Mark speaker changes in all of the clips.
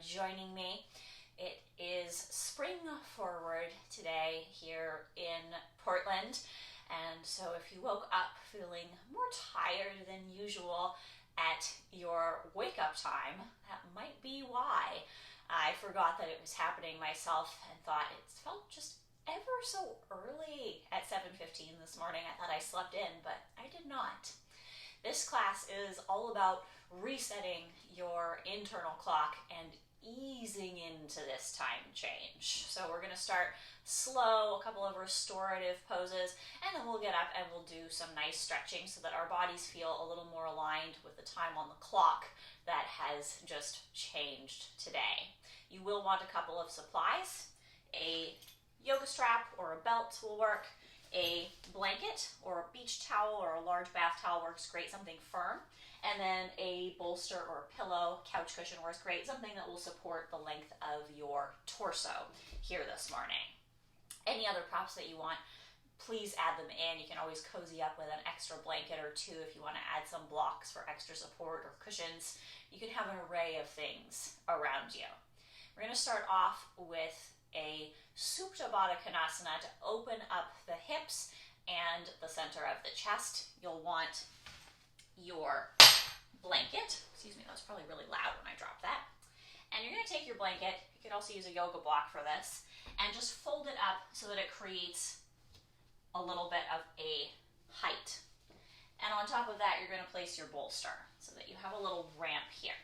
Speaker 1: joining me. It is spring forward today here in Portland, and so if you woke up feeling more tired than usual at your wake-up time, that might be why. I forgot that it was happening myself and thought it felt just ever so early at 7:15 this morning. I thought I slept in, but I did not. This class is all about resetting your internal clock and easing into this time change. So we're going to start slow, a couple of restorative poses, and then we'll get up and we'll do some nice stretching so that our bodies feel a little more aligned with the time on the clock that has just changed today. You will want a couple of supplies. A yoga strap or a belt will work. A blanket or a beach towel or a large bath towel works great, something firm. And then a bolster or a pillow, couch cushion works great, something that will support the length of your torso here this morning. Any other props that you want, please add them in. You can always cozy up with an extra blanket or two if you want to add some blocks for extra support or cushions. You can have an array of things around you. We're going to start off with a Supta Baddha Konasana to open up the hips and the center of the chest. You'll want your blanket. Excuse me, that was probably really loud when I dropped that. And you're going to take your blanket, you could also use a yoga block for this, and just fold it up so that it creates a little bit of a height. And on top of that, you're going to place your bolster so that you have a little ramp here.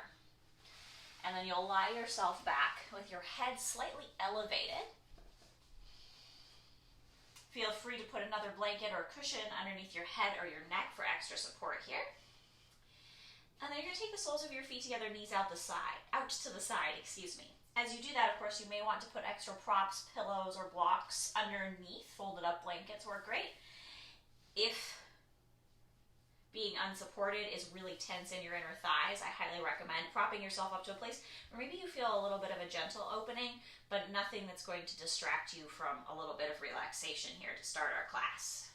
Speaker 1: And then you'll lie yourself back with your head slightly elevated. Feel free to put another blanket or cushion underneath your head or your neck for extra support here. And then you're going to take the soles of your feet together, knees out to the side. As you do that, of course, you may want to put extra props, pillows, or blocks underneath. Folded up blankets work great. If being unsupported is really tense in your inner thighs, I highly recommend propping yourself up to a place where maybe you feel a little bit of a gentle opening, but nothing that's going to distract you from a little bit of relaxation here to start our class.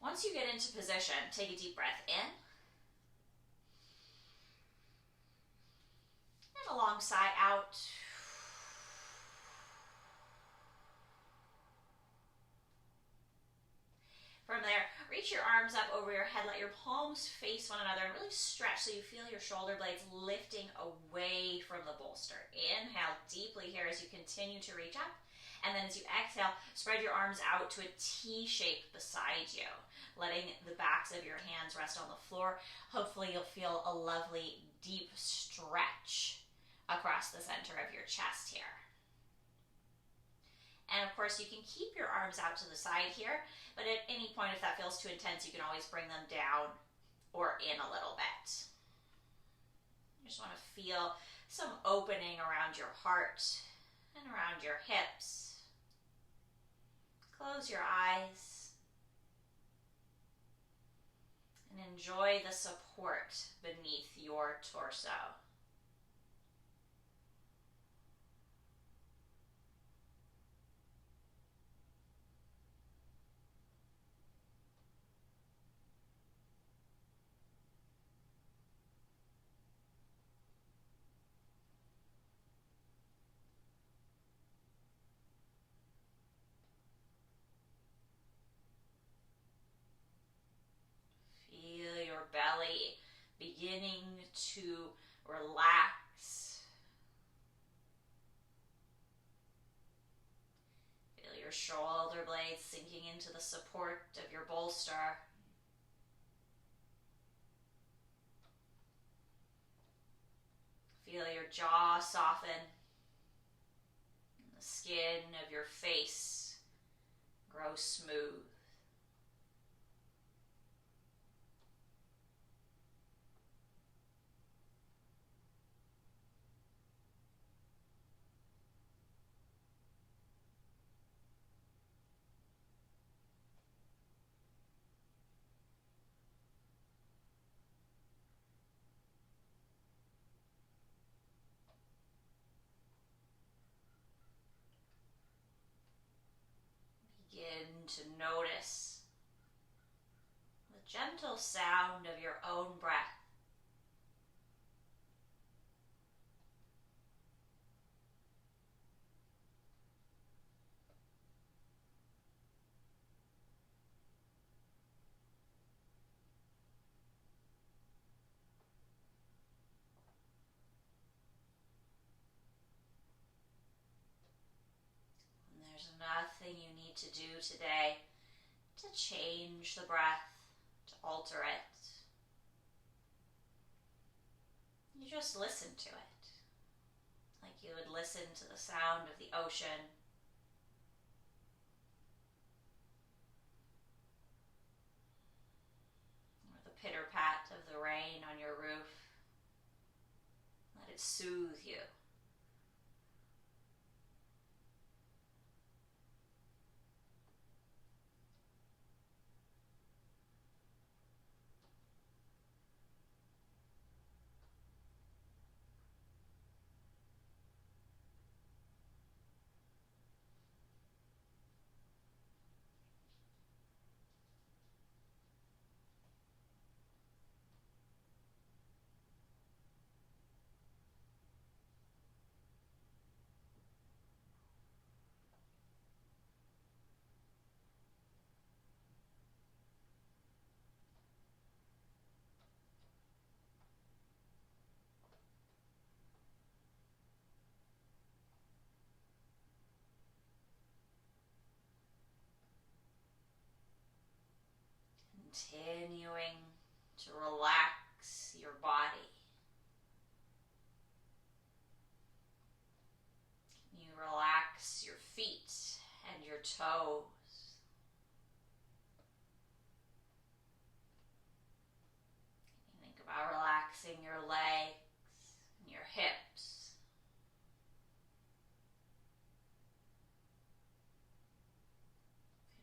Speaker 1: Once you get into position, take a deep breath in. And a long sigh out. From there, reach your arms up over your head, let your palms face one another, and really stretch so you feel your shoulder blades lifting away from the bolster. Inhale deeply here as you continue to reach up, and then as you exhale, spread your arms out to a T shape beside you, letting the backs of your hands rest on the floor. Hopefully you'll feel a lovely deep stretch across the center of your chest here. And of course, you can keep your arms out to the side here, but at any point, if that feels too intense, you can always bring them down or in a little bit. You just want to feel some opening around your heart and around your hips. Close your eyes and enjoy the support beneath your torso. Belly beginning to relax. Feel your shoulder blades sinking into the support of your bolster. Feel your jaw soften. And the skin of your face grow smooth. Begin to notice the gentle sound of your own breath. There's nothing you need to do today to change the breath, to alter it. You just listen to it, like you would listen to the sound of the ocean, or the pitter-pat of the rain on your roof. Let it soothe you. Continuing to relax your body. You relax your feet and your toes. You think about relaxing your legs and your hips.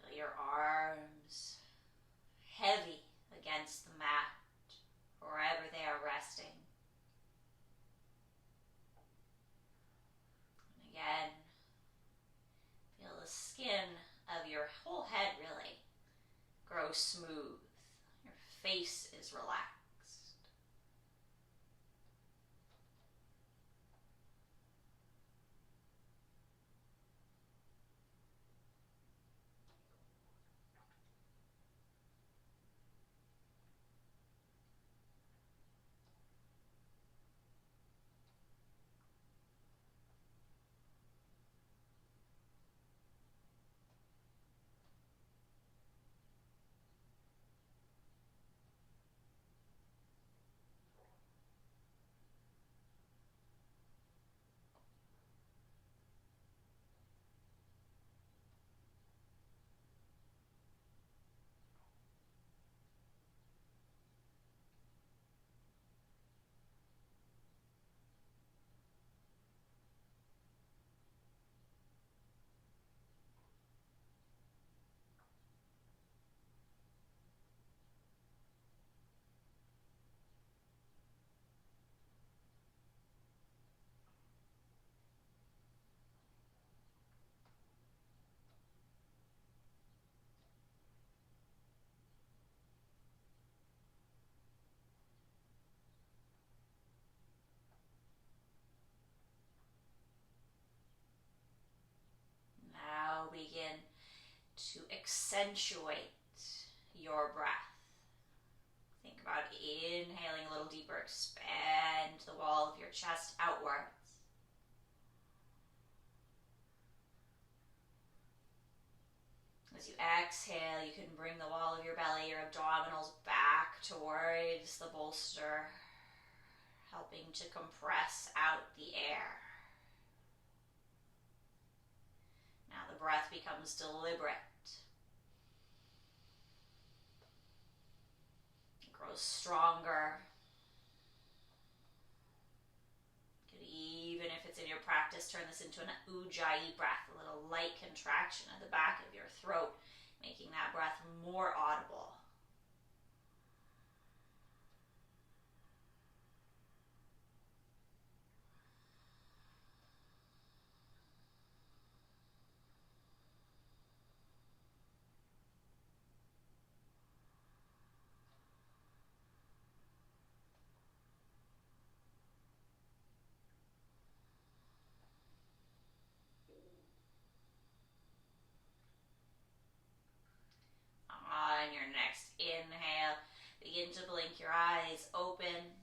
Speaker 1: Feel your arms heavy against the mat, wherever they are resting. And again, feel the skin of your whole head really grow smooth. Your face is relaxed. Now begin to accentuate your breath. Think about inhaling a little deeper, expand the wall of your chest outwards. As you exhale, you can bring the wall of your belly, your abdominals back towards the bolster, helping to compress out the air. Now the breath becomes deliberate. It grows stronger. You could, even if it's in your practice, turn this into an ujjayi breath, a little light contraction at the back of your throat, making that breath more audible. On your next inhale, begin to blink your eyes open.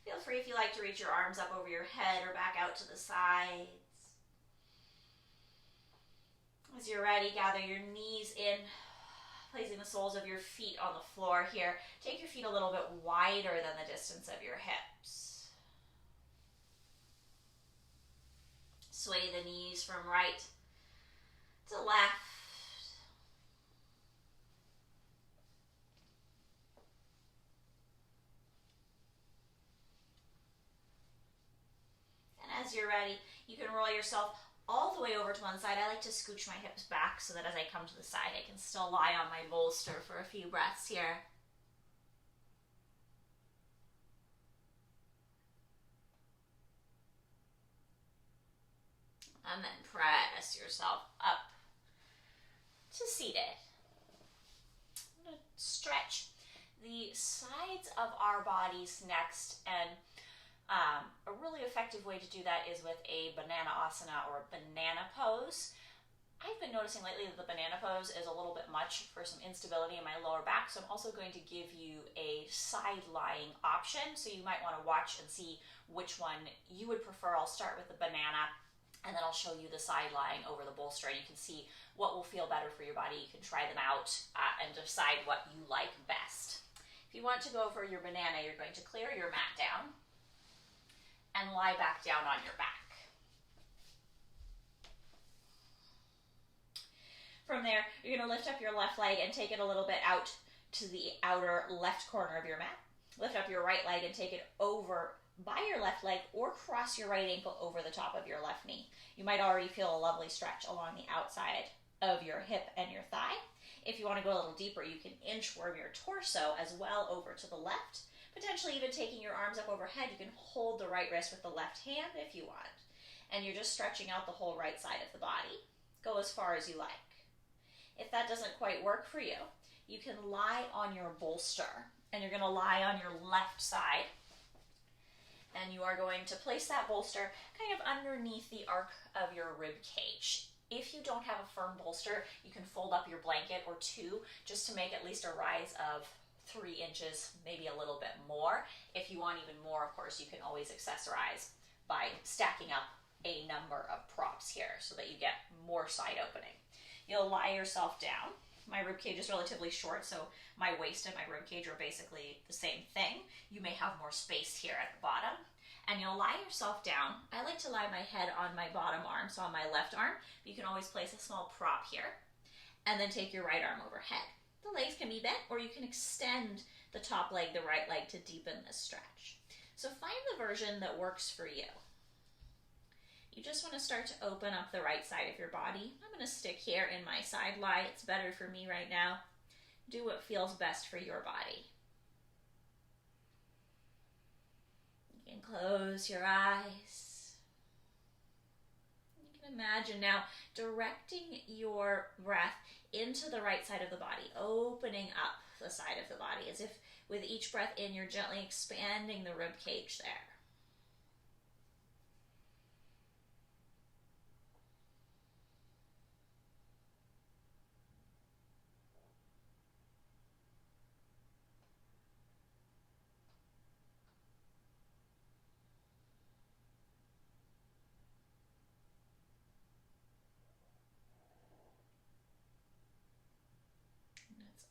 Speaker 1: Feel free if you like to reach your arms up over your head or back out to the sides. As you're ready, gather your knees in, placing the soles of your feet on the floor here. Take your feet a little bit wider than the distance of your hips. Sway the knees from right to left. And as you're ready, you can roll yourself all the way over to one side. I like to scooch my hips back so that as I come to the side, I can still lie on my bolster for a few breaths here. And then press yourself up to seated. I'm going to stretch the sides of our bodies next, and a really effective way to do that is with a banana asana or banana pose. I've been noticing lately that the banana pose is a little bit much for some instability in my lower back, so I'm also going to give you a side lying option, so you might want to watch and see which one you would prefer. I'll start with the banana, and then I'll show you the side lying over the bolster, and you can see what will feel better for your body. You can try them out and decide what you like best. If you want to go for your banana, you're going to clear your mat down and lie back down on your back. From there, you're going to lift up your left leg and take it a little bit out to the outer left corner of your mat. Lift up your right leg and take it over by your left leg or cross your right ankle over the top of your left knee. You might already feel a lovely stretch along the outside of your hip and your thigh. If you want to go a little deeper, you can inchworm your torso as well over to the left. Potentially even taking your arms up overhead, you can hold the right wrist with the left hand if you want. And you're just stretching out the whole right side of the body. Go as far as you like. If that doesn't quite work for you, you can lie on your bolster. And you're going to lie on your left side. And you are going to place that bolster kind of underneath the arc of your rib cage. If you don't have a firm bolster, you can fold up your blanket or two just to make at least a rise of 3 inches, maybe a little bit more. If you want even more, of course, you can always accessorize by stacking up a number of props here so that you get more side opening. You'll lie yourself down. My rib cage is relatively short, so my waist and my rib cage are basically the same thing. You may have more space here at the bottom. And you'll lie yourself down. I like to lie my head on my bottom arm, so on my left arm. But you can always place a small prop here. And then take your right arm overhead. The legs can be bent, or you can extend the top leg, the right leg, to deepen this stretch. So find the version that works for you. You just want to start to open up the right side of your body. I'm going to stick here in my side lie. It's better for me right now. Do what feels best for your body. You can close your eyes. You can imagine now directing your breath into the right side of the body, opening up the side of the body, as if with each breath in, you're gently expanding the rib cage there.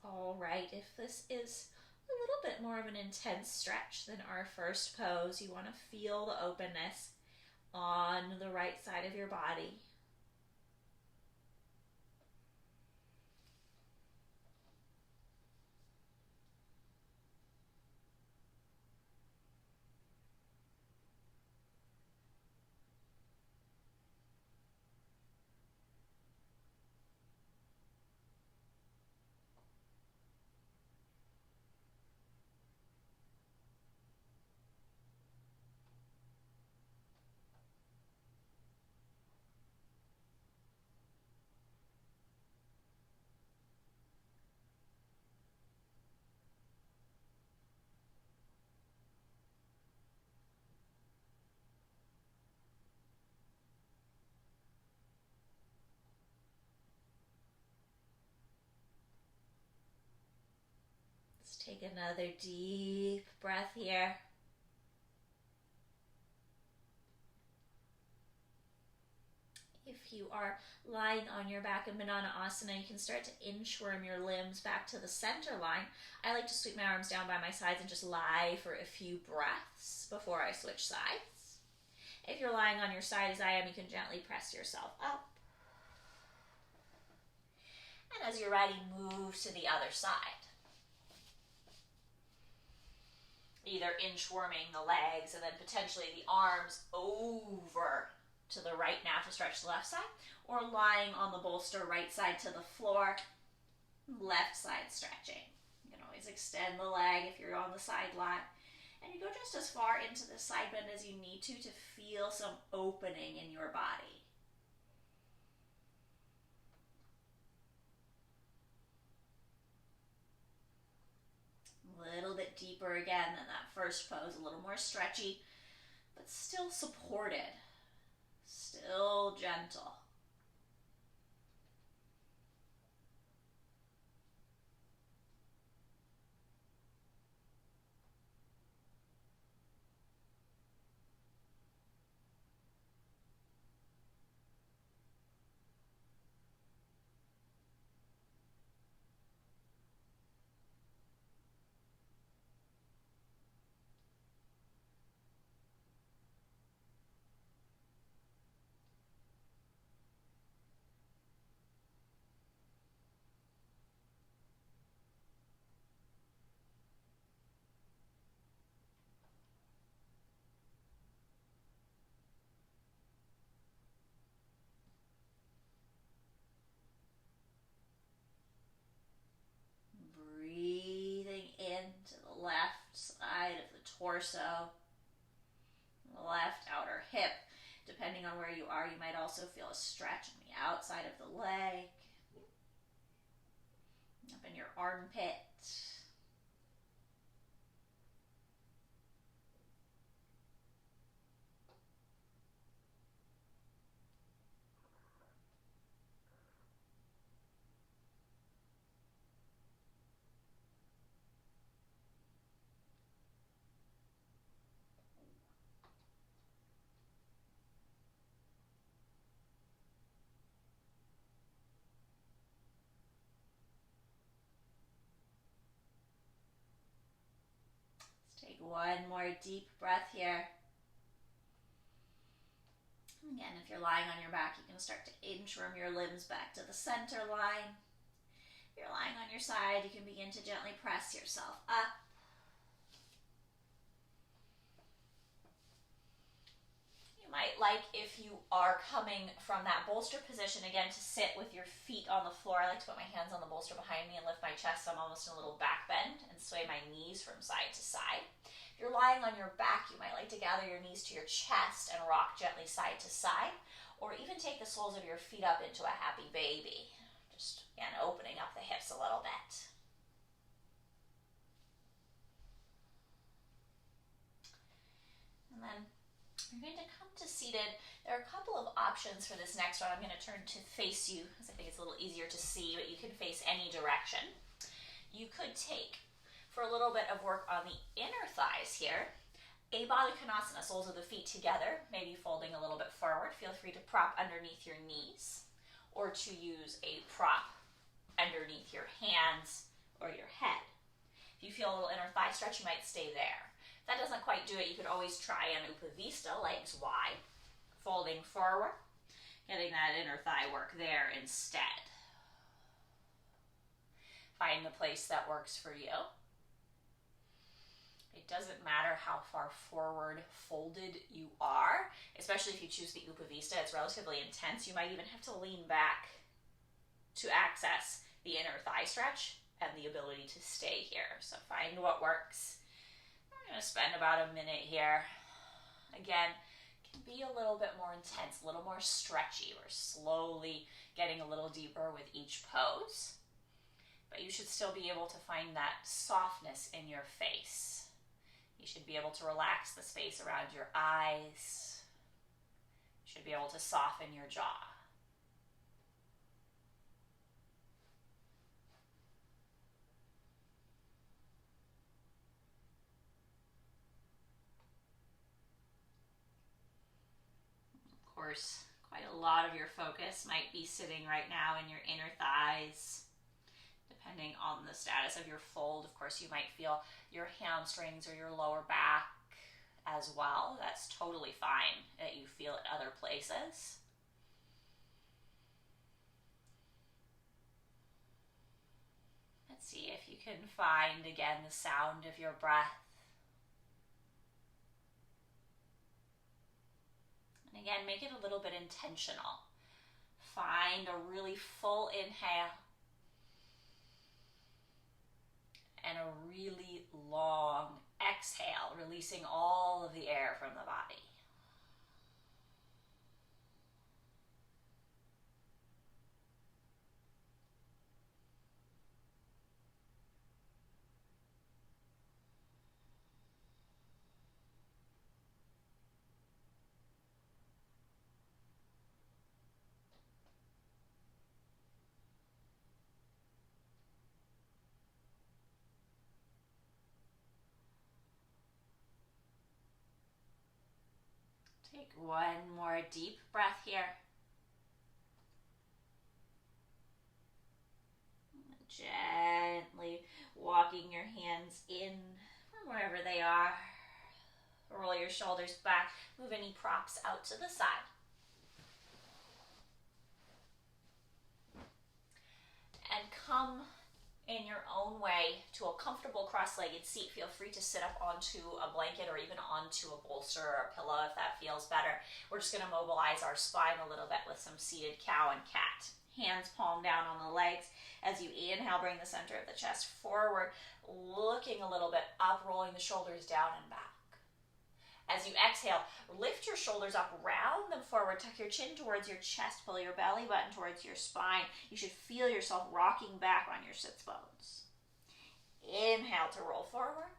Speaker 1: All right, if this is a little bit more of an intense stretch than our first pose, you want to feel the openness on the right side of your body. Let's take another deep breath here. If you are lying on your back in Banana Asana, you can start to inchworm your limbs back to the center line. I like to sweep my arms down by my sides and just lie for a few breaths before I switch sides. If you're lying on your side as I am, you can gently press yourself up. And as you're ready, move to the other side. Either inchworming the legs and then potentially the arms over to the right now to stretch the left side, or lying on the bolster right side to the floor, left side stretching. You can always extend the leg if you're on the sideline, and you go just as far into the side bend as you need to feel some opening in your body. A little bit deeper again than that first pose, a little more stretchy, but still supported, still gentle. Breathing into the left side of the torso, the left outer hip. Depending on where you are, you might also feel a stretch on the outside of the leg, up in your armpit. Take one more deep breath here. Again, if you're lying on your back, you can start to inchworm your limbs back to the center line. If you're lying on your side, you can begin to gently press yourself up. You might like, if you are coming from that bolster position, again, to sit with your feet on the floor. I like to put my hands on the bolster behind me and lift my chest so I'm almost in a little back bend, and sway my knees from side to side. If you're lying on your back, you might like to gather your knees to your chest and rock gently side to side, or even take the soles of your feet up into a happy baby. Just, again, opening up the hips a little bit. And then you're going to come to seated. There are a couple of options for this next one. I'm going to turn to face you, because I think it's a little easier to see, but you can face any direction. You could take, for a little bit of work on the inner thighs here, a Baddha Konasana, soles of the feet together, maybe folding a little bit forward. Feel free to prop underneath your knees, or to use a prop underneath your hands or your head. If you feel a little inner thigh stretch, you might stay there. If that doesn't quite do it, you could always try an Upavista, legs wide, folding forward, getting that inner thigh work there instead. Find the place that works for you. It doesn't matter how far forward folded you are, especially if you choose the Upavista. It's relatively intense. You might even have to lean back to access the inner thigh stretch and the ability to stay here. So find what works. I'm going to spend about a minute here. Again, it can be a little bit more intense, a little more stretchy. We're slowly getting a little deeper with each pose. But you should still be able to find that softness in your face. You should be able to relax the space around your eyes. You should be able to soften your jaw. Of course, quite a lot of your focus might be sitting right now in your inner thighs. Depending on the status of your fold, of course, you might feel your hamstrings or your lower back as well. That's totally fine that you feel it other places. Let's see if you can find again the sound of your breath. And again, make it a little bit intentional. Find a really full inhale and a really long exhale, releasing all of the air from the body. Take one more deep breath here. Gently walking your hands in from wherever they are. Roll your shoulders back. Move any props out to the side. And come in your own way to a comfortable cross-legged seat. Feel free to sit up onto a blanket or even onto a bolster or a pillow if that feels better. We're just going to mobilize our spine a little bit with some seated cow and cat. Hands palm down on the legs. As you inhale, bring the center of the chest forward, looking a little bit up, rolling the shoulders down and back. As you exhale, lift your shoulders up, round them forward, tuck your chin towards your chest, pull your belly button towards your spine. You should feel yourself rocking back on your sits bones. Inhale to roll forward.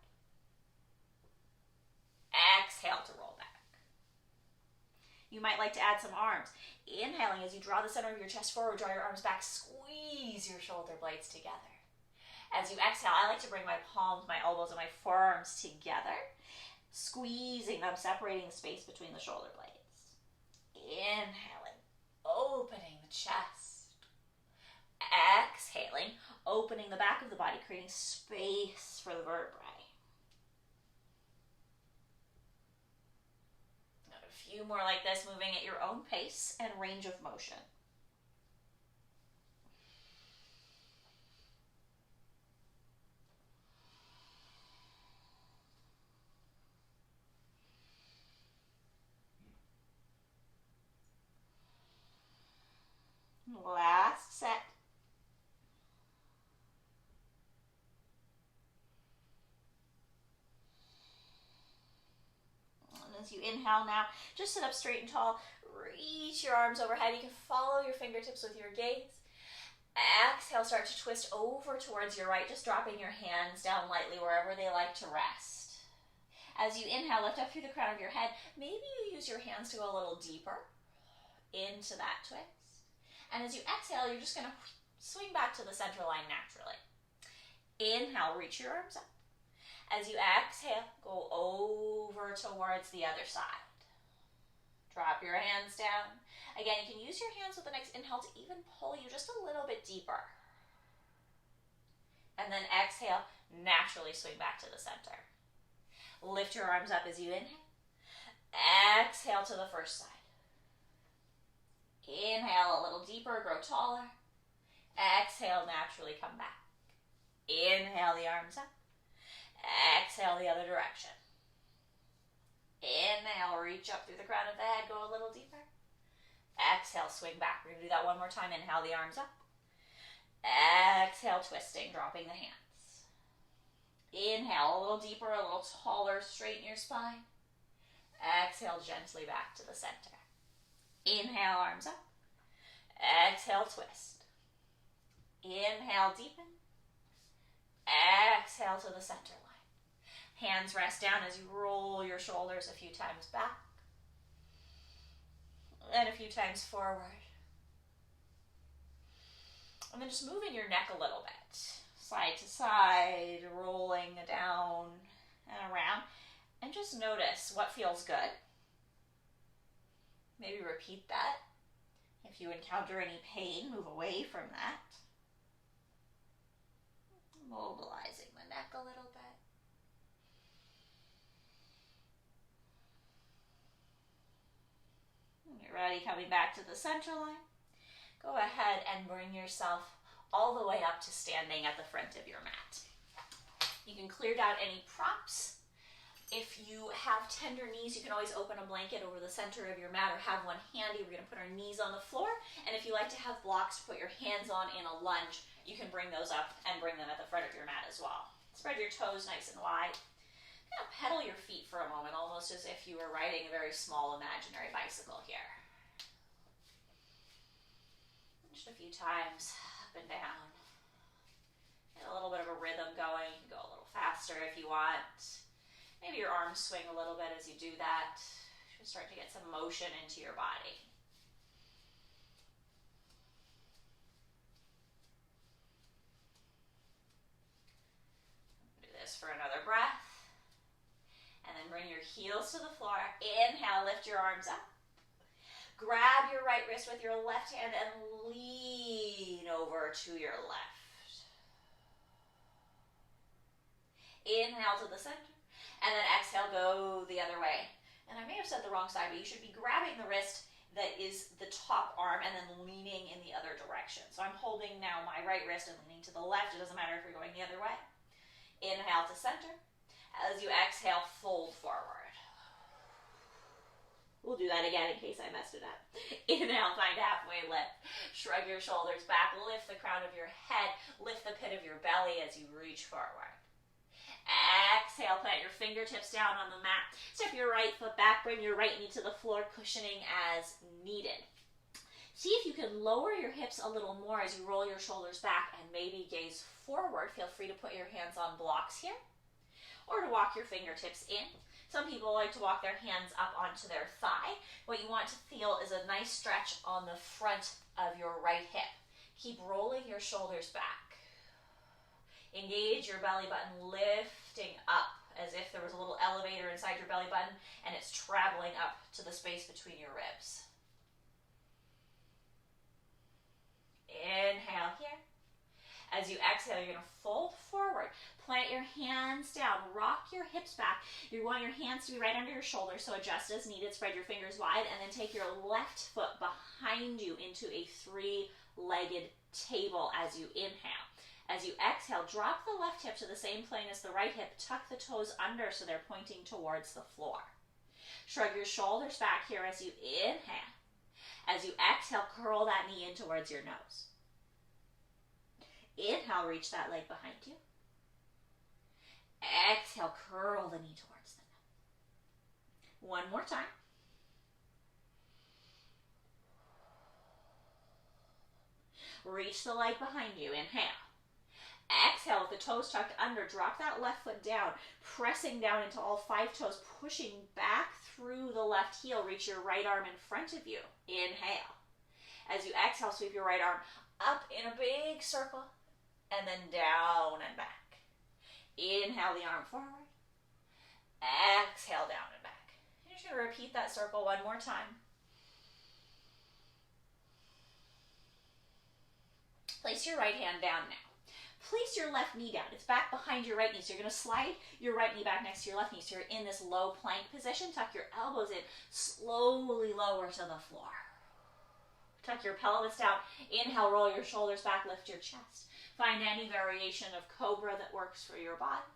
Speaker 1: Exhale to roll back. You might like to add some arms. Inhaling as you draw the center of your chest forward, draw your arms back, squeeze your shoulder blades together. As you exhale, I like to bring my palms, my elbows, and my forearms together, squeezing them, separating the space between the shoulder blades. Inhaling, opening the chest. Exhaling, opening the back of the body, creating space for the vertebrae. A few more like this, moving at your own pace and range of motion. Last set. And as you inhale now, just sit up straight and tall. Reach your arms overhead. You can follow your fingertips with your gaze. Exhale, start to twist over towards your right, just dropping your hands down lightly wherever they like to rest. As you inhale, lift up through the crown of your head. Maybe you use your hands to go a little deeper into that twist. And as you exhale, you're just going to swing back to the center line naturally. Inhale, reach your arms up. As you exhale, go over towards the other side. Drop your hands down. Again, you can use your hands with the next inhale to even pull you just a little bit deeper. And then exhale, naturally swing back to the center. Lift your arms up as you inhale. Exhale to the first side. Inhale a little deeper, grow taller. Exhale, naturally come back. Inhale the arms up. Exhale the other direction. Inhale, reach up through the crown of the head, go a little deeper. Exhale, swing back. We're going to do that one more time. Inhale the arms up. Exhale, twisting, dropping the hands. Inhale, a little deeper, a little taller, straighten your spine. Exhale, gently back to the center. Inhale, arms up. Exhale, twist. Inhale, deepen. Exhale to the center line. Hands rest down as you roll your shoulders a few times back. And a few times forward. And then just moving your neck a little bit. Side to side, rolling down and around. And just notice what feels good. Maybe repeat that. If you encounter any pain, move away from that. Mobilizing the neck a little bit. When you're ready, coming back to the center line, go ahead and bring yourself all the way up to standing at the front of your mat. You can clear out any props. If you have tender knees, you can always open a blanket over the center of your mat or have one handy. We're going to put our knees on the floor. And if you like to have blocks to put your hands on in a lunge, you can bring those up and bring them at the front of your mat as well. Spread your toes nice and wide. Kind of pedal your feet for a moment, almost as if you were riding a very small imaginary bicycle here. Just a few times, up and down. Get a little bit of a rhythm going. You can go a little faster if you want. Maybe your arms swing a little bit as you do that. Just start to get some motion into your body. Do this for another breath. And then bring your heels to the floor. Inhale, lift your arms up. Grab your right wrist with your left hand and lean over to your left. Inhale to the center. And then exhale, go the other way. And I may have said the wrong side, but you should be grabbing the wrist that is the top arm and then leaning in the other direction. So I'm holding now my right wrist and leaning to the left. It doesn't matter if you're going the other way. Inhale to center. As you exhale, fold forward. We'll do that again in case I messed it up. Inhale, find halfway lift. Shrug your shoulders back. Lift the crown of your head. Lift the pit of your belly as you reach forward. Exhale, plant your fingertips down on the mat. Step your right foot back, bring your right knee to the floor, cushioning as needed. See if you can lower your hips a little more as you roll your shoulders back and maybe gaze forward. Feel free to put your hands on blocks here or to walk your fingertips in. Some people like to walk their hands up onto their thigh. What you want to feel is a nice stretch on the front of your right hip. Keep rolling your shoulders back. Engage your belly button, lifting up as if there was a little elevator inside your belly button and it's traveling up to the space between your ribs. Inhale here. As you exhale, you're going to fold forward. Plant your hands down. Rock your hips back. You want your hands to be right under your shoulders, so adjust as needed. Spread your fingers wide, and then take your left foot behind you into a three-legged table as you inhale. As you exhale, drop the left hip to the same plane as the right hip. Tuck the toes under so they're pointing towards the floor. Shrug your shoulders back here as you inhale. As you exhale, curl that knee in towards your nose. Inhale, reach that leg behind you. Exhale, curl the knee towards the nose. One more time. Reach the leg behind you. Inhale. Exhale with the toes tucked under. Drop that left foot down, pressing down into all five toes, pushing back through the left heel. Reach your right arm in front of you. Inhale. As you exhale, sweep your right arm up in a big circle and then down and back. Inhale the arm forward. Exhale down and back. You're just going to repeat that circle one more time. Place your right hand down now. Place your left knee down. It's back behind your right knee. So you're going to slide your right knee back next to your left knee. So you're in this low plank position. Tuck your elbows in. Slowly lower to the floor. Tuck your pelvis down. Inhale, roll your shoulders back. Lift your chest. Find any variation of cobra that works for your body.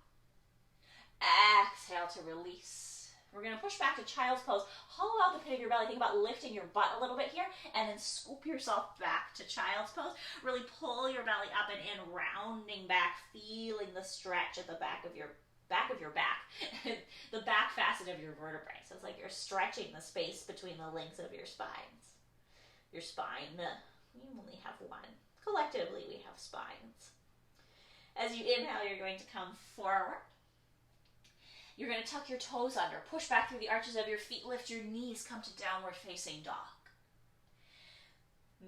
Speaker 1: Exhale to release. We're going to push back to child's pose. Hollow out the pit of your belly. Think about lifting your butt a little bit here and then scoop yourself back to child's pose. Really pull your belly up and in, rounding back, feeling the stretch at the back of your back, the back facet of your vertebrae. So it's like you're stretching the space between the links of your spines. Your spine, we only have one. Collectively, we have spines. As you inhale, you're going to come forward. You're going to tuck your toes under, push back through the arches of your feet, lift your knees, come to downward facing dog.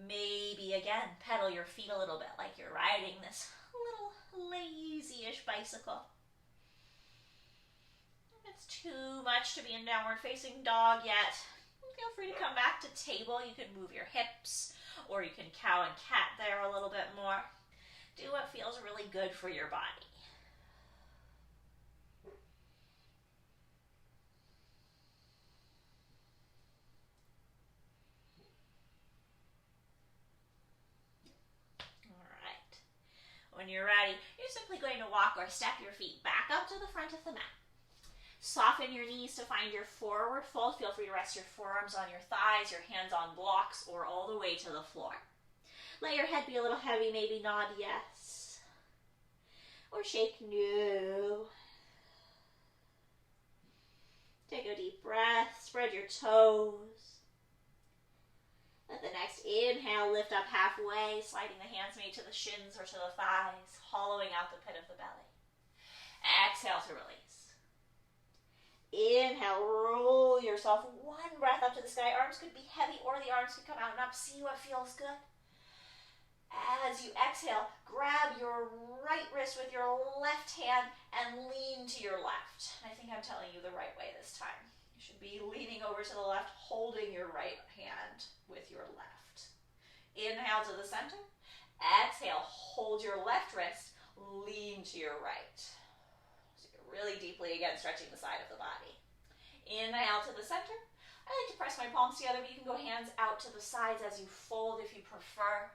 Speaker 1: Maybe again, pedal your feet a little bit like you're riding this little lazy-ish bicycle. If it's too much to be in downward facing dog yet, Feel free to come back to table. You can move your hips, or you can cow and cat there a little bit more. Do what feels really good for your body. All right. When you're ready, you're simply going to walk or step your feet back up to the front of the mat. Soften your knees to find your forward fold. Feel free to rest your forearms on your thighs, your hands on blocks, or all the way to the floor. Let your head be a little heavy, maybe nod yes. Or shake no. Take a deep breath, spread your toes. Let the next inhale lift up halfway, sliding the hands maybe to the shins or to the thighs, hollowing out the pit of the belly. Exhale to release. Inhale, roll yourself one breath up to the sky. Arms could be heavy or the arms could come out and up. See what feels good. As you exhale, grab your right wrist with your left hand and lean to your left. I think I'm telling you the right way this time. You should be leaning over to the left, holding your right hand with your left. Inhale to the center. Exhale, hold your left wrist, lean to your right. So you're really deeply, again, stretching the side of the body. Inhale to the center. I like to press my palms together, but you can go hands out to the sides as you fold if you prefer.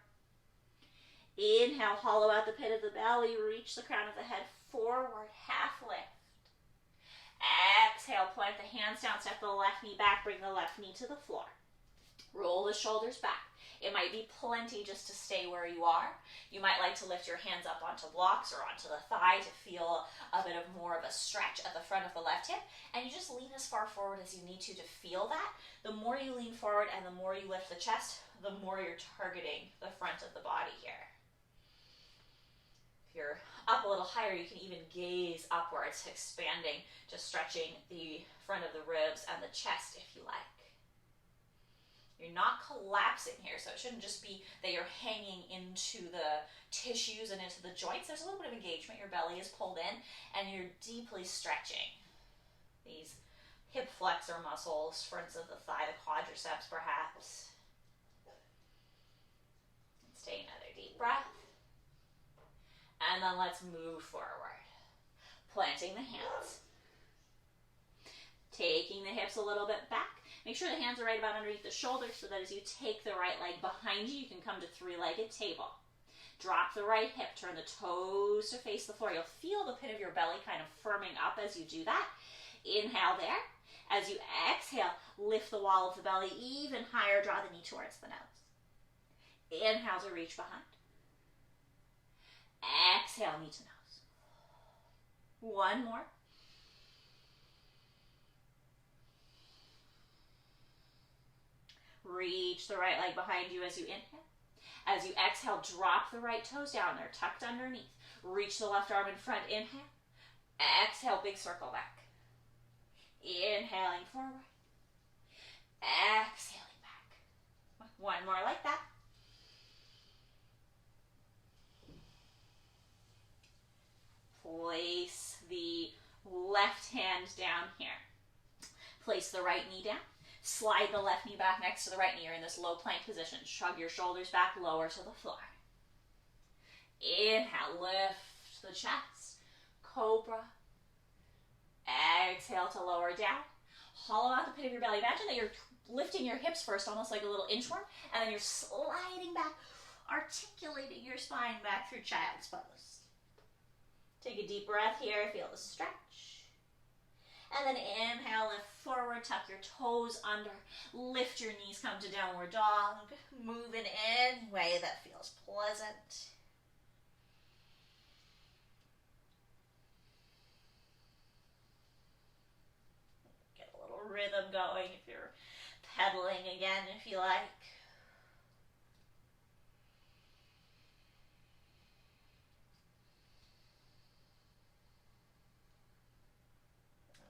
Speaker 1: Inhale, hollow out the pit of the belly, reach the crown of the head forward, half lift. Exhale, plant the hands down, step the left knee back, bring the left knee to the floor. Roll the shoulders back. It might be plenty just to stay where you are. You might like to lift your hands up onto blocks or onto the thigh to feel a bit of more of a stretch at the front of the left hip. And you just lean as far forward as you need to feel that. The more you lean forward and the more you lift the chest, the more you're targeting the front of the body here. If you're up a little higher, you can even gaze upwards, expanding, just stretching the front of the ribs and the chest if you like. You're not collapsing here, so it shouldn't just be that you're hanging into the tissues and into the joints. There's a little bit of engagement. Your belly is pulled in, and you're deeply stretching these hip flexor muscles, fronts of the thigh, the quadriceps perhaps. Let's take another deep breath. And then let's move forward. Planting the hands. Taking the hips a little bit back. Make sure the hands are right about underneath the shoulders so that as you take the right leg behind you, you can come to three-legged table. Drop the right hip, turn the toes to face the floor. You'll feel the pit of your belly kind of firming up as you do that. Inhale there. As you exhale, lift the wall of the belly even higher, draw the knee towards the nose. Inhale to reach behind. Exhale, knee to nose. One more. Reach the right leg behind you as you inhale. As you exhale, drop the right toes down. They're tucked underneath. Reach the left arm in front. Inhale. Exhale, big circle back. Inhaling forward. Exhaling back. One more like that. Place the left hand down here. Place the right knee down. Slide the left knee back next to the right knee. You're in this low plank position. Shrug your shoulders back, lower to the floor. Inhale, lift the chest. Cobra. Exhale to lower down. Hollow out the pit of your belly. Imagine that you're lifting your hips first, almost like a little inchworm, and then you're sliding back, articulating your spine back through child's pose. Take a deep breath here. Feel the stretch. And then inhale, lift forward, tuck your toes under, lift your knees, come to downward dog. Move in any way that feels pleasant. Get a little rhythm going if you're pedaling again, if you like.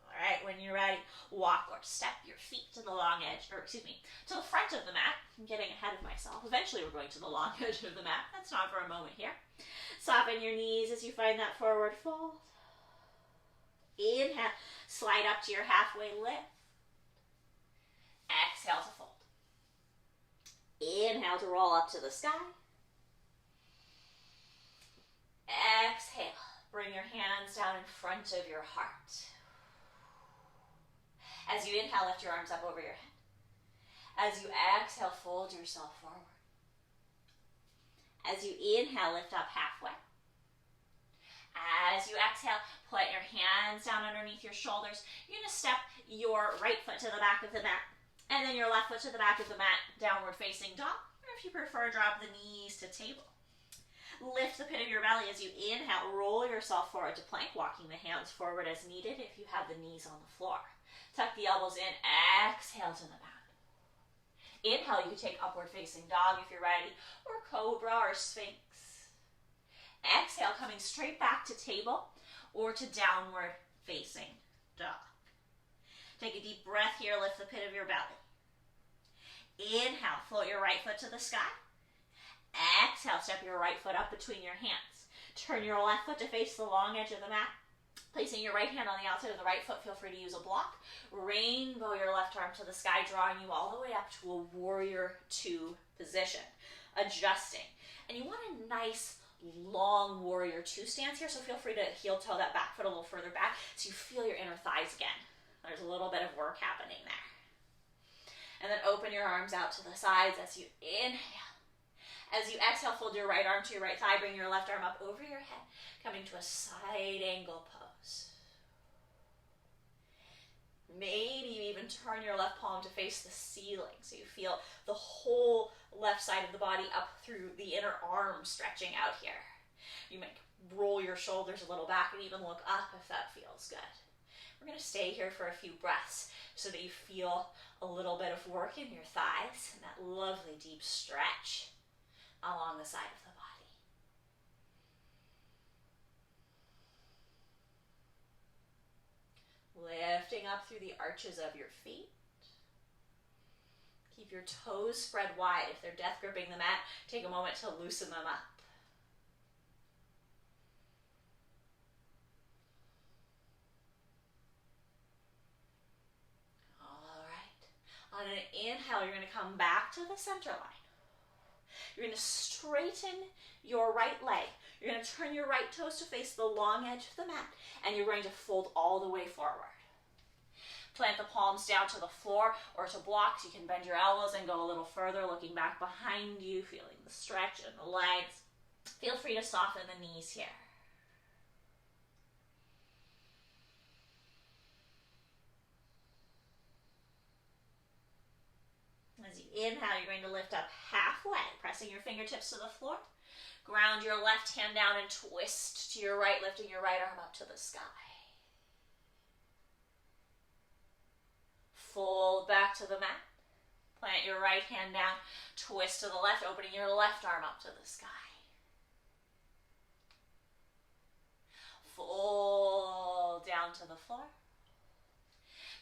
Speaker 1: All right, when you're ready, walk or step your feet to the long edge, to the front of the mat. I'm getting ahead of myself. Eventually we're going to the long edge of the mat. That's not for a moment here. Soften your knees as you find that forward fold. Inhale, slide up to your halfway lift. Exhale. exhale to fold. Inhale to roll up to the sky. Exhale, bring your hands down in front of your heart. As you inhale, lift your arms up over your head. As you exhale, fold yourself forward. As you inhale, lift up halfway. As you exhale, put your hands down underneath your shoulders. You're going to step your right foot to the back of the mat, and then your left foot to the back of the mat, downward facing dog, or if you prefer, drop the knees to table. Lift the pit of your belly as you inhale, roll yourself forward to plank, walking the hands forward as needed if you have the knees on the floor. Tuck the elbows in, exhale to the mat. Inhale, you can take upward facing dog if you're ready, or cobra or sphinx. Exhale, coming straight back to table or to downward facing dog. Take a deep breath here, lift the pit of your belly. Inhale, float your right foot to the sky. Exhale, step your right foot up between your hands. Turn your left foot to face the long edge of the mat. Placing your right hand on the outside of the right foot, feel free to use a block. Rainbow your left arm to the sky, drawing you all the way up to a warrior two position. Adjusting. And you want a nice, long warrior two stance here, so feel free to heel toe that back foot a little further back so you feel your inner thighs again. There's a little bit of work happening there. And then open your arms out to the sides as you inhale. As you exhale, fold your right arm to your right thigh, bring your left arm up over your head, coming to a side angle pose. Maybe you even turn your left palm to face the ceiling so you feel the whole left side of the body up through the inner arm stretching out here. You might roll your shoulders a little back and even look up if that feels good. We're going to stay here for a few breaths so that you feel a little bit of work in your thighs and that lovely deep stretch along the side of the body. Lifting up through the arches of your feet. Keep your toes spread wide. If they're death gripping the mat, take a moment to loosen them up. All right. On an inhale, you're going to come back to the center line. You're going to straighten your right leg. You're going to turn your right toes to face the long edge of the mat, and you're going to fold all the way forward. Plant the palms down to the floor or to blocks. You can bend your elbows and go a little further, looking back behind you, feeling the stretch in the legs. Feel free to soften the knees here. As you inhale, you're going to lift up halfway, pressing your fingertips to the floor. Ground your left hand down and twist to your right, lifting your right arm up to the sky. Fold back to the mat. Plant your right hand down, twist to the left, opening your left arm up to the sky. Fold down to the floor.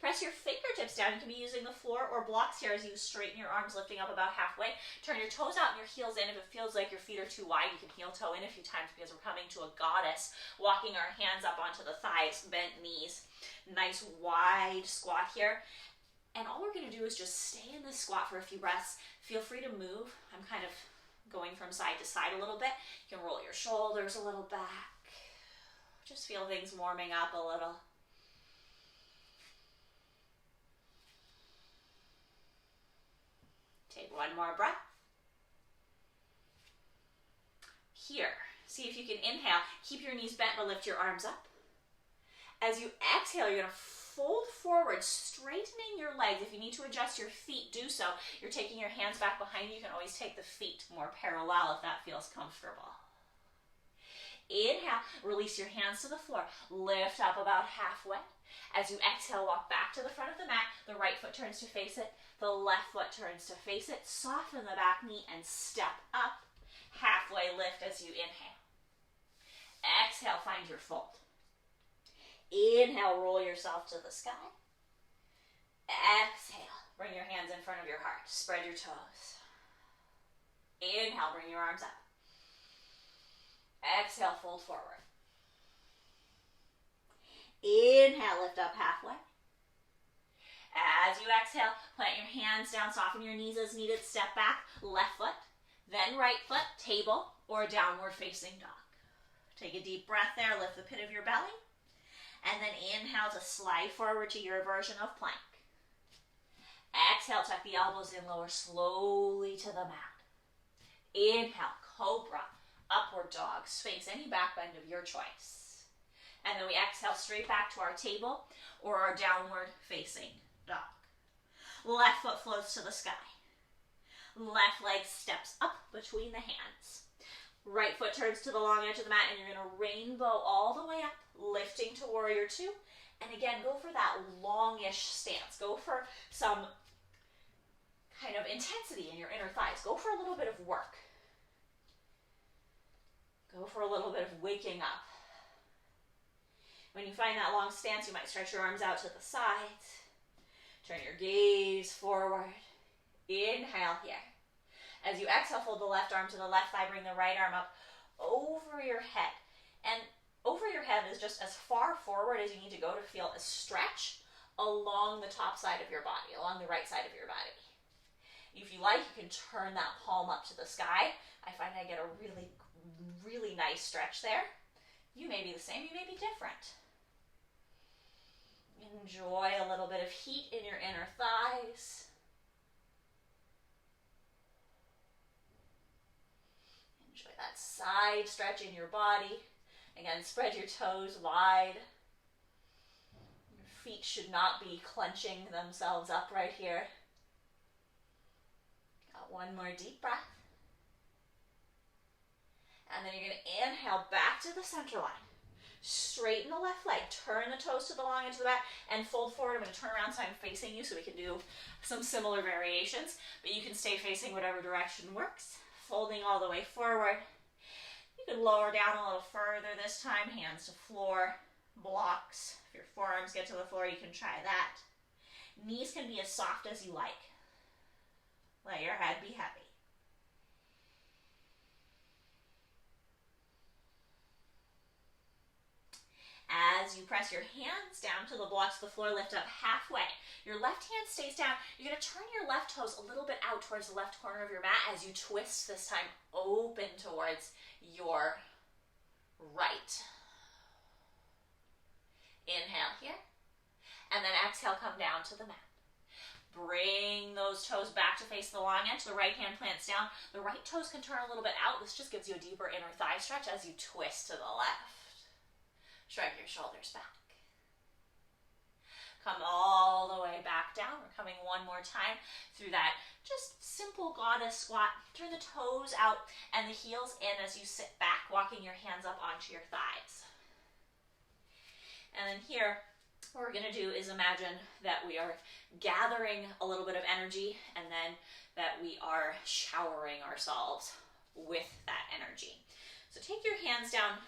Speaker 1: Press your fingertips down. You can be using the floor or blocks here as you straighten your arms, lifting up about halfway. Turn your toes out and your heels in. If it feels like your feet are too wide, you can heel toe in a few times because we're coming to a goddess. Walking our hands up onto the thighs, bent knees. Nice wide squat here. And all we're going to do is just stay in this squat for a few breaths. Feel free to move. I'm kind of going from side to side a little bit. You can roll your shoulders a little back. Just feel things warming up a little. Take one more breath. Here, see if you can inhale. Keep your knees bent but lift your arms up. As you exhale, you're going to fold forward, straightening your legs. If you need to adjust your feet, do so. You're taking your hands back behind you. You can always take the feet more parallel if that feels comfortable. Inhale, release your hands to the floor. Lift up about halfway. As you exhale, walk back to the front of the mat. The right foot turns to face it. The left foot turns to face it. Soften the back knee and step up. Halfway lift as you inhale. Exhale, find your fold. Inhale, roll yourself to the sky. Exhale, bring your hands in front of your heart. Spread your toes. Inhale, bring your arms up. Exhale, fold forward. Inhale, lift up halfway. As you exhale, plant your hands down, soften your knees as needed, step back, left foot, then right foot, table, or downward facing dog. Take a deep breath there, lift the pit of your belly, and then inhale to slide forward to your version of plank. Exhale, tuck the elbows in, lower slowly to the mat. Inhale, cobra, upward dog, Sphinx, any back bend of your choice. And then we exhale straight back to our table or our downward facing dog. Left foot floats to the sky. Left leg steps up between the hands. Right foot turns to the long edge of the mat, and you're going to rainbow all the way up, lifting to warrior two. And again, go for that longish stance. Go for some kind of intensity in your inner thighs. Go for a little bit of work. Go for a little bit of waking up. When you find that long stance, you might stretch your arms out to the sides. Turn your gaze forward. Inhale here. As you exhale, fold the left arm to the left thigh, bring the right arm up over your head. And over your head is just as far forward as you need to go to feel a stretch along the top side of your body, along the right side of your body. If you like, you can turn that palm up to the sky. I find I get a really, really nice stretch there. You may be the same, you may be different. Enjoy a little bit of heat in your inner thighs. Enjoy that side stretch in your body. Again, spread your toes wide. Your feet should not be clenching themselves up right here. Got one more deep breath. And then you're going to inhale back to the center line. Straighten the left leg. Turn the toes to the long edge of the mat and fold forward. I'm going to turn around so I'm facing you so we can do some similar variations. But you can stay facing whatever direction works. Folding all the way forward. You can lower down a little further this time. Hands to floor. Blocks. If your forearms get to the floor, you can try that. Knees can be as soft as you like. Let your head be heavy. As you press your hands down to the blocks of the floor, lift up halfway. Your left hand stays down. You're going to turn your left toes a little bit out towards the left corner of your mat as you twist this time open towards your right. Inhale here. And then exhale, come down to the mat. Bring those toes back to face the long edge. The right hand plants down. The right toes can turn a little bit out. This just gives you a deeper inner thigh stretch as you twist to the left. Shrug your shoulders back. Come all the way back down. We're coming one more time through that just simple goddess squat. Turn the toes out and the heels in as you sit back, walking your hands up onto your thighs. And then here, what we're going to do is imagine that we are gathering a little bit of energy and then that we are showering ourselves with that energy. So take your hands down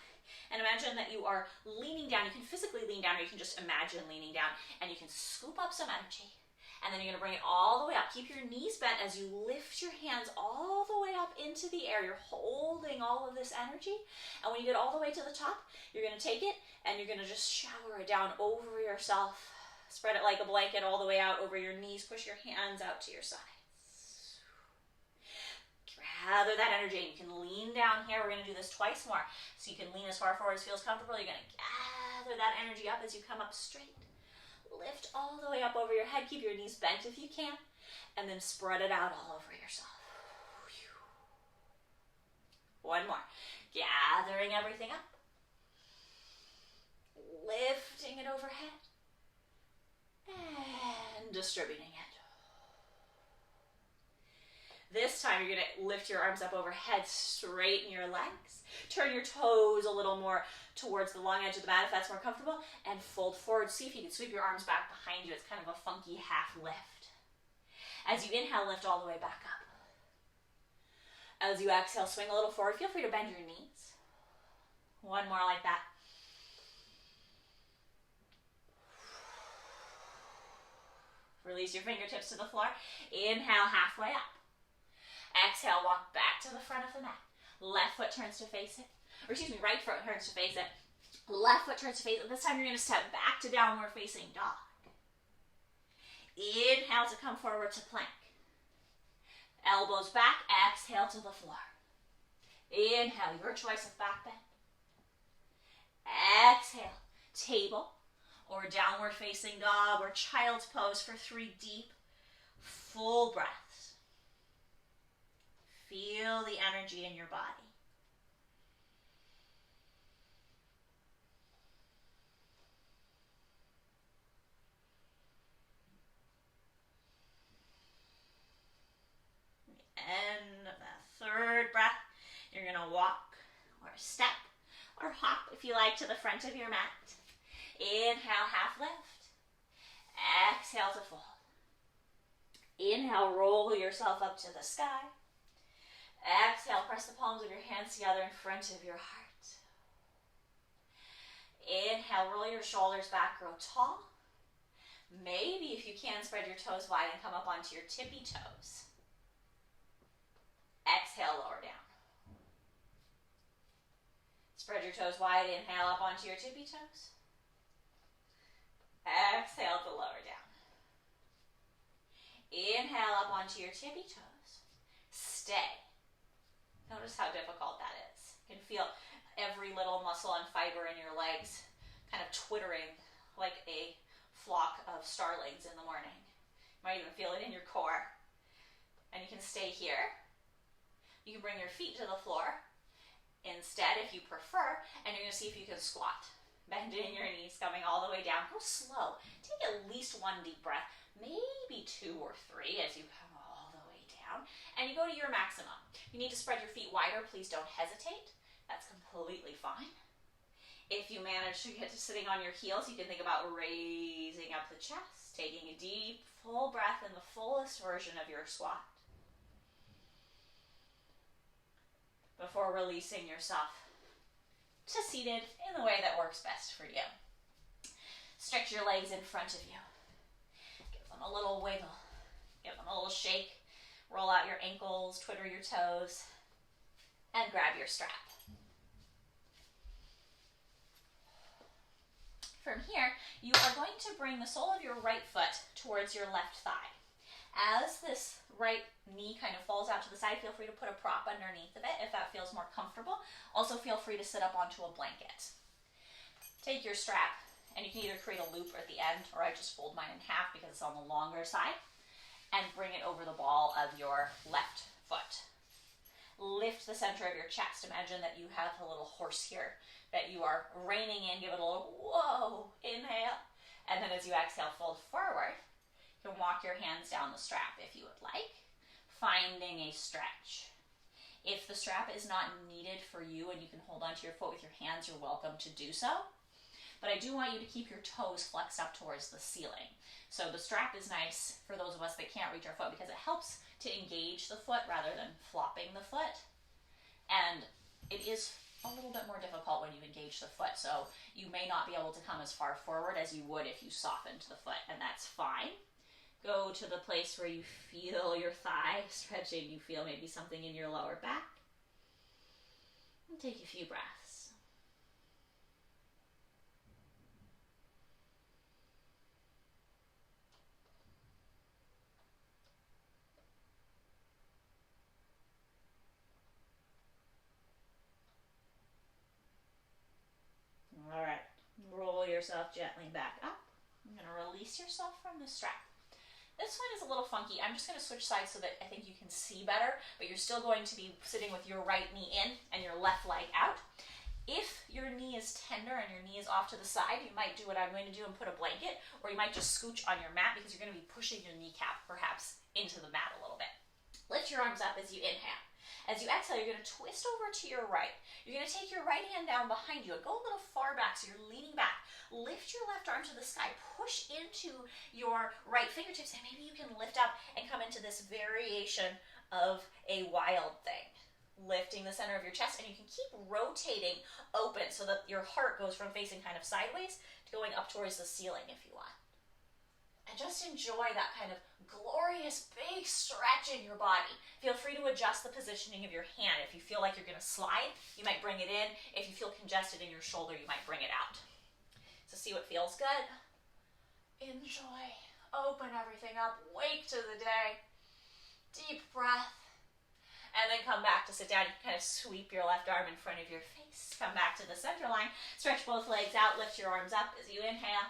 Speaker 1: and imagine that you are leaning down. You can physically lean down or you can just imagine leaning down and you can scoop up some energy. And then you're going to bring it all the way up. Keep your knees bent as you lift your hands all the way up into the air. You're holding all of this energy. And when you get all the way to the top, you're going to take it and you're going to just shower it down over yourself. Spread it like a blanket all the way out over your knees. Push your hands out to your sides. Gather that energy. You can lean down here. We're going to do this twice more. So you can lean as far forward as feels comfortable. You're going to gather that energy up as you come up straight. Lift all the way up over your head. Keep your knees bent if you can. And then spread it out all over yourself. One more. Gathering everything up. Lifting it overhead. And distributing it. This time you're going to lift your arms up overhead, straighten your legs, turn your toes a little more towards the long edge of the mat if that's more comfortable, and fold forward. See if you can sweep your arms back behind you. It's kind of a funky half lift. As you inhale, lift all the way back up. As you exhale, swing a little forward. Feel free to bend your knees. One more like that. Release your fingertips to the floor. Inhale, halfway up. Exhale, walk back to the front of the mat. Left foot turns to face it. Or excuse me, right foot turns to face it. Left foot turns to face it. This time you're going to step back to downward facing dog. Inhale to come forward to plank. Elbows back, exhale to the floor. Inhale, your choice of back bend. Exhale, table or downward facing dog or child's pose for 3 deep, full breaths. Feel the energy in your body. End of that 3rd breath, you're going to walk or step or hop, if you like, to the front of your mat. Inhale, half lift. Exhale to fold. Inhale, roll yourself up to the sky. Exhale, press the palms of your hands together in front of your heart. Inhale, roll your shoulders back, grow tall. Maybe if you can, spread your toes wide and come up onto your tippy toes. Exhale, lower down. Spread your toes wide, inhale up onto your tippy toes. Exhale to lower down. Inhale up onto your tippy toes. Stay. Notice how difficult that is. You can feel every little muscle and fiber in your legs kind of twittering like a flock of starlings in the morning. You might even feel it in your core. And you can stay here. You can bring your feet to the floor instead if you prefer, and you're going to see if you can squat. Bending your knees, coming all the way down. Go slow. Take at least 1 deep breath, maybe 2 or 3 as you come all the way down. And you go to your maximum. You need to spread your feet wider. Please don't hesitate. That's completely fine. If you manage to get to sitting on your heels, you can think about raising up the chest, taking a deep, full breath in the fullest version of your squat, before releasing yourself to seated in the way that works best for you. Stretch your legs in front of you. Give them a little wiggle. Give them a little shake. Roll out your ankles, twitter your toes, and grab your strap. From here, you are going to bring the sole of your right foot towards your left thigh. As this right knee kind of falls out to the side, feel free to put a prop underneath of it if that feels more comfortable. Also feel free to sit up onto a blanket. Take your strap, and you can either create a loop at the end, or I just fold mine in half because it's on the longer side, and bring it over the ball of your left foot. Lift the center of your chest. Imagine that you have a little horse here that you are reining in. Give it a little whoa, inhale. And then as you exhale, fold forward. You can walk your hands down the strap if you would like, finding a stretch. If the strap is not needed for you and you can hold onto your foot with your hands, you're welcome to do so. But I do want you to keep your toes flexed up towards the ceiling. So the strap is nice for those of us that can't reach our foot because it helps to engage the foot rather than flopping the foot. And it is a little bit more difficult when you engage the foot. So you may not be able to come as far forward as you would if you softened the foot, and that's fine. Go to the place where you feel your thigh stretching. You feel maybe something in your lower back. And take a few breaths. All right, roll yourself gently back up. I'm going to release yourself from the strap. This one is a little funky. I'm just going to switch sides so that I think you can see better, but you're still going to be sitting with your right knee in and your left leg out. If your knee is tender and your knee is off to the side, you might do what I'm going to do and put a blanket, or you might just scooch on your mat because you're going to be pushing your kneecap perhaps into the mat a little bit. Lift your arms up as you inhale. As you exhale, you're going to twist over to your right. You're going to take your right hand down behind you and go a little far back so you're leaning back. Lift your left arm to the sky. Push into your right fingertips, and maybe you can lift up and come into this variation of a wild thing. Lifting the center of your chest, and you can keep rotating open so that your heart goes from facing kind of sideways to going up towards the ceiling if you want. And just enjoy that kind of glorious big stretch in your body. Feel free to adjust the positioning of your hand. If you feel like you're going to slide, you might bring it in. If you feel congested in your shoulder, you might bring it out. So see what feels good. Enjoy. Open everything up. Wake to the day. Deep breath. And then come back to sit down. You can kind of sweep your left arm in front of your face. Come back to the center line. Stretch both legs out. Lift your arms up as you inhale.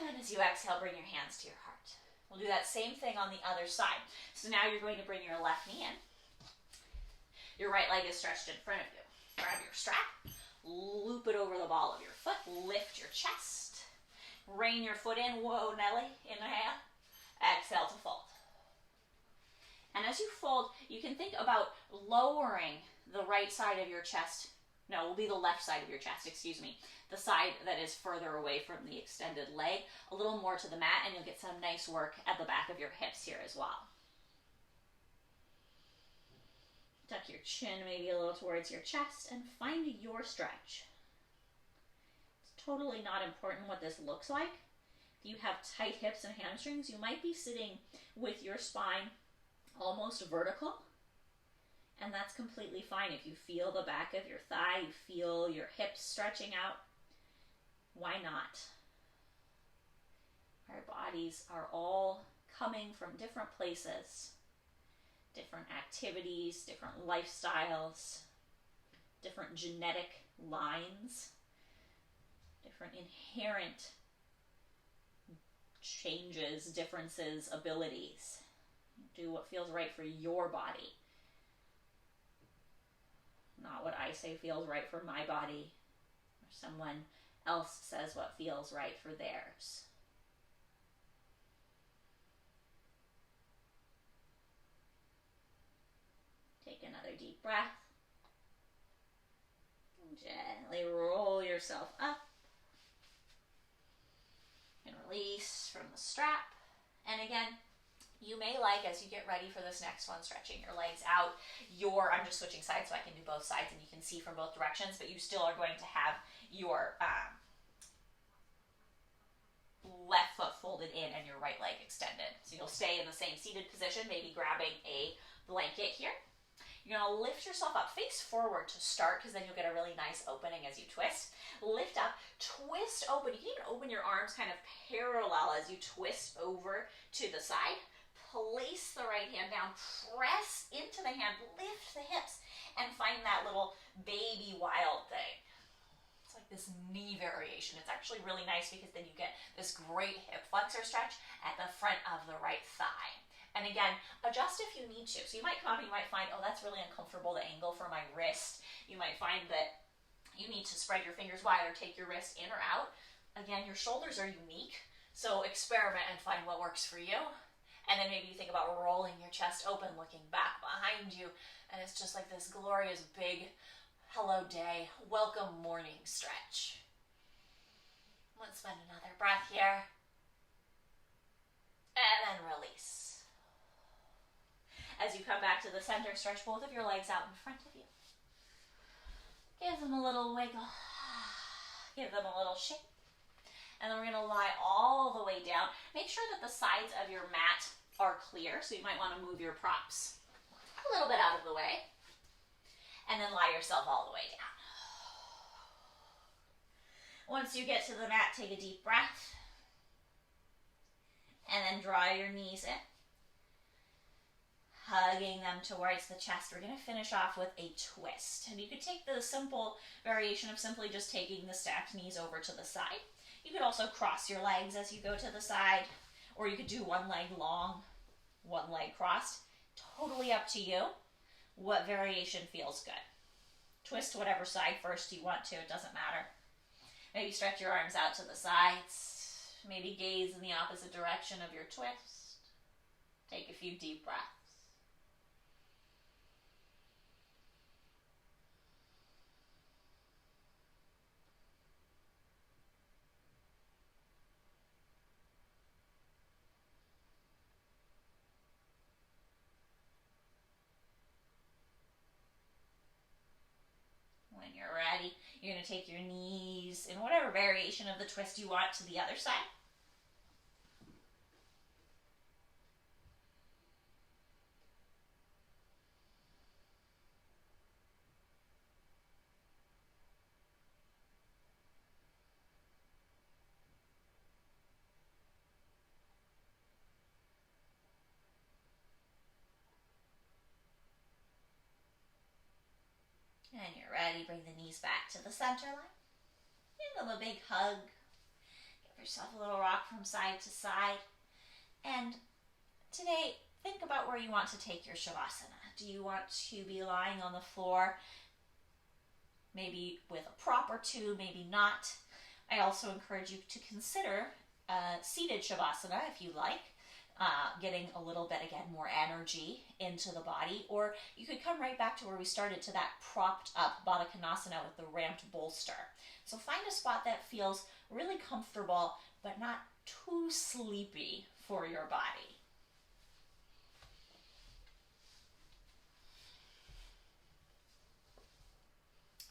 Speaker 1: And then as you exhale, bring your hands to your heart. We'll do that same thing on the other side. So now you're going to bring your left knee in. Your right leg is stretched in front of you. Grab your strap. Loop it over the ball of your foot. Lift your chest. Rein your foot in. Whoa, Nelly. Inhale. Exhale to fold. And as you fold, you can think about lowering the right side of your chest. No, it will be the left side of your chest, excuse me. The side that is further away from the extended leg, a little more to the mat, and you'll get some nice work at the back of your hips here as well. Tuck your chin maybe a little towards your chest and find your stretch. It's totally not important what this looks like. If you have tight hips and hamstrings, you might be sitting with your spine almost vertical, and that's completely fine. If you feel the back of your thigh, you feel your hips stretching out, why not? Our bodies are all coming from different places, different activities, different lifestyles, different genetic lines, different inherent changes, differences, abilities. Do what feels right for your body. Not what I say feels right for my body, or someone else says what feels right for theirs. Take another deep breath. Gently roll yourself up. And release from the strap. And again, you may like, as you get ready for this next one, stretching your legs out, I'm just switching sides so I can do both sides and you can see from both directions, but you still are going to have your left foot folded in and your right leg extended. So you'll stay in the same seated position, maybe grabbing a blanket here. You're going to lift yourself up, face forward to start, because then you'll get a really nice opening as you twist. Lift up, twist open. You can even open your arms kind of parallel as you twist over to the side. Place the right hand down, press into the hand, lift the hips, and find that little baby wild thing. It's like this knee variation. It's actually really nice because then you get this great hip flexor stretch at the front of the right thigh. And again, adjust if you need to. So you might come up and you might find, oh, that's really uncomfortable, the angle for my wrist. You might find that you need to spread your fingers wide or take your wrist in or out. Again, your shoulders are unique, so experiment and find what works for you. And then maybe you think about rolling your chest open, looking back behind you, and it's just like this glorious big hello day, welcome morning stretch. Let's spend another breath here. And then release. As you come back to the center, stretch both of your legs out in front of you. Give them a little wiggle. Give them a little shake. And then we're going to lie all the way down. Make sure that the sides of your mat are clear, so you might want to move your props a little bit out of the way. And then lie yourself all the way down. Once you get to the mat, take a deep breath. And then draw your knees in. Hugging them towards the chest. We're going to finish off with a twist. And you could take the simple variation of simply just taking the stacked knees over to the side. You could also cross your legs as you go to the side, or you could do one leg long, one leg crossed. Totally up to you what variation feels good. Twist whatever side first you want to, it doesn't matter. Maybe stretch your arms out to the sides. Maybe gaze in the opposite direction of your twist. Take a few deep breaths. When you're ready, you're going to take your knees in whatever variation of the twist you want to the other side. ready, bring the knees back to the center line. Give them a big hug. Give yourself a little rock from side to side. And today, think about where you want to take your Shavasana. Do you want to be lying on the floor, maybe with a prop or two, maybe not? I also encourage you to consider seated Shavasana if you like, getting a little bit, again, more energy into the body. Or you could come right back to where we started, to that propped up Baddha Konasana with the ramped bolster. So find a spot that feels really comfortable, but not too sleepy for your body.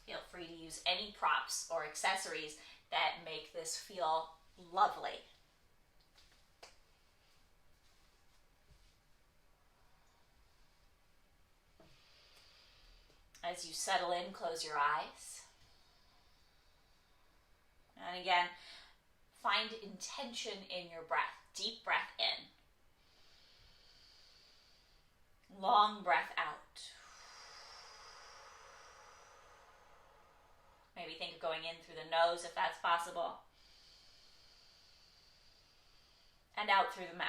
Speaker 1: Feel free to use any props or accessories that make this feel lovely. As you settle in, close your eyes. And again, find intention in your breath. Deep breath in. Long breath out. Maybe think of going in through the nose if that's possible. And out through the mouth.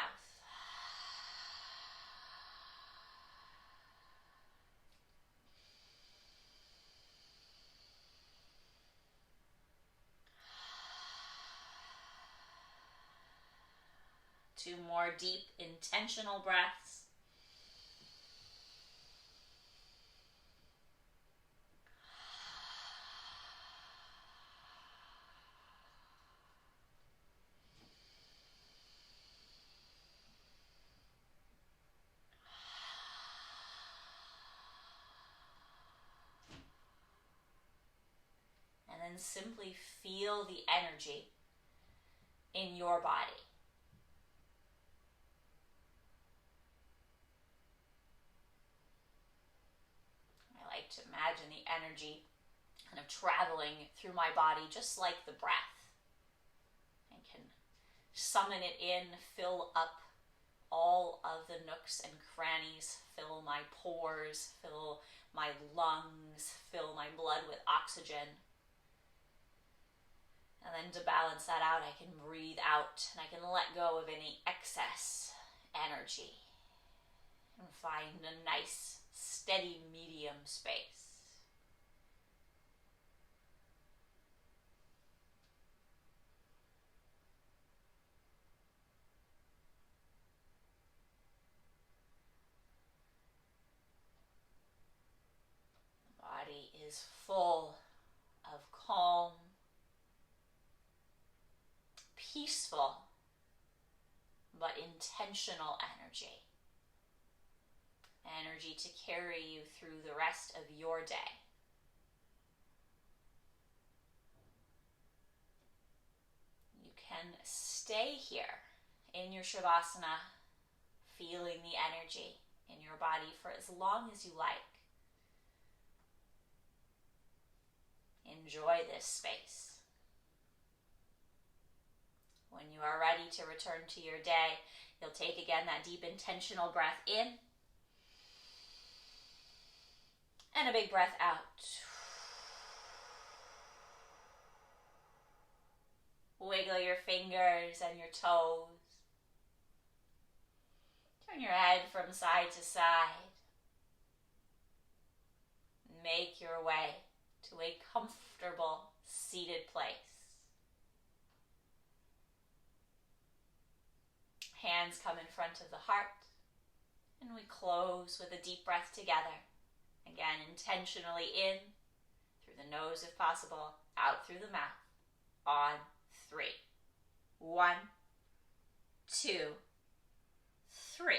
Speaker 1: Two more deep, intentional breaths. And then simply feel the energy in your body. I like to imagine the energy kind of traveling through my body just like the breath. I can summon it in, fill up all of the nooks and crannies, fill my pores, fill my lungs, fill my blood with oxygen. And then to balance that out, I can breathe out and I can let go of any excess energy and find a nice, steady medium space. The body is full of calm, peaceful, but intentional energy. Energy to carry you through the rest of your day. You can stay here in your Shavasana, feeling the energy in your body for as long as you like. Enjoy this space. When you are ready to return to your day, you'll take again that deep intentional breath in and a big breath out. Wiggle your fingers and your toes. Turn your head from side to side. Make your way to a comfortable seated place. Hands come in front of the heart, and we close with a deep breath together. Again, intentionally in, through the nose if possible, out through the mouth, on 3. 1, 2, 3.